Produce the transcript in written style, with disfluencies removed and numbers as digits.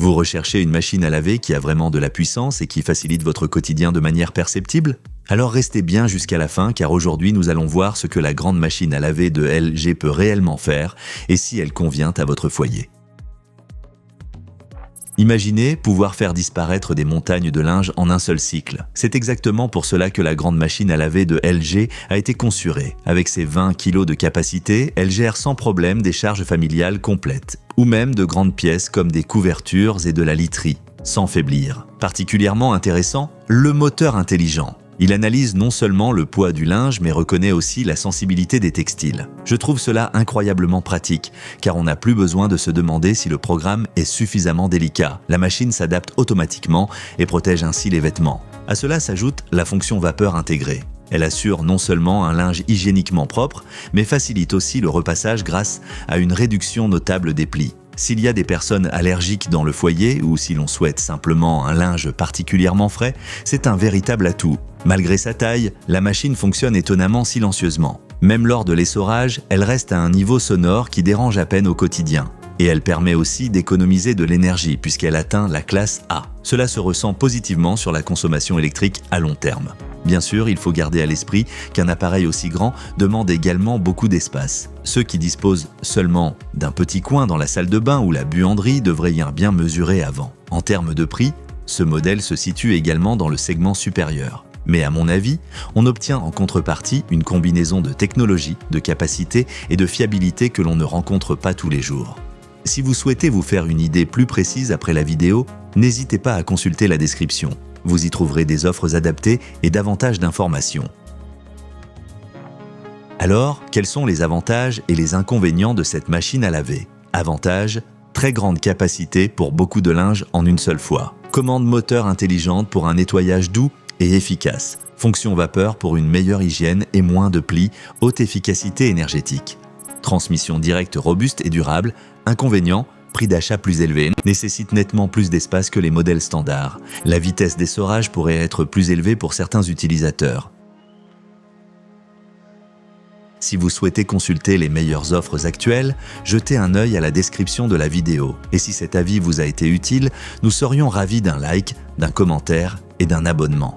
Vous recherchez une machine à laver qui a vraiment de la puissance et qui facilite votre quotidien de manière perceptible? Alors restez bien jusqu'à la fin car aujourd'hui nous allons voir ce que la grande machine à laver de LG peut réellement faire et si elle convient à votre foyer. Imaginez pouvoir faire disparaître des montagnes de linge en un seul cycle. C'est exactement pour cela que la grande machine à laver de LG a été conçue. Avec ses 20 kg de capacité, elle gère sans problème des charges familiales complètes, ou même de grandes pièces comme des couvertures et de la literie, sans faiblir. Particulièrement intéressant, le moteur intelligent. Il analyse non seulement le poids du linge, mais reconnaît aussi la sensibilité des textiles. Je trouve cela incroyablement pratique, car on n'a plus besoin de se demander si le programme est suffisamment délicat. La machine s'adapte automatiquement et protège ainsi les vêtements. À cela s'ajoute la fonction vapeur intégrée. Elle assure non seulement un linge hygiéniquement propre, mais facilite aussi le repassage grâce à une réduction notable des plis. S'il y a des personnes allergiques dans le foyer ou si l'on souhaite simplement un linge particulièrement frais, c'est un véritable atout. Malgré sa taille, la machine fonctionne étonnamment silencieusement. Même lors de l'essorage, elle reste à un niveau sonore qui dérange à peine au quotidien. Et elle permet aussi d'économiser de l'énergie puisqu'elle atteint la classe A. Cela se ressent positivement sur la consommation électrique à long terme. Bien sûr, il faut garder à l'esprit qu'un appareil aussi grand demande également beaucoup d'espace. Ceux qui disposent seulement d'un petit coin dans la salle de bain ou la buanderie devraient y bien mesurer avant. En termes de prix, ce modèle se situe également dans le segment supérieur. Mais à mon avis, on obtient en contrepartie une combinaison de technologie, de capacité et de fiabilité que l'on ne rencontre pas tous les jours. Si vous souhaitez vous faire une idée plus précise après la vidéo, n'hésitez pas à consulter la description. Vous y trouverez des offres adaptées et davantage d'informations. Alors, quels sont les avantages et les inconvénients de cette machine à laver? Avantage, très grande capacité pour beaucoup de linge en une seule fois. Commande moteur intelligente pour un nettoyage doux et efficace. Fonction vapeur pour une meilleure hygiène et moins de plis, haute efficacité énergétique. Transmission directe robuste et durable. Inconvénient, prix d'achat plus élevé, nécessite nettement plus d'espace que les modèles standards. La vitesse d'essorage pourrait être plus élevée pour certains utilisateurs. Si vous souhaitez consulter les meilleures offres actuelles, jetez un œil à la description de la vidéo. Et si cet avis vous a été utile, nous serions ravis d'un like, d'un commentaire et d'un abonnement.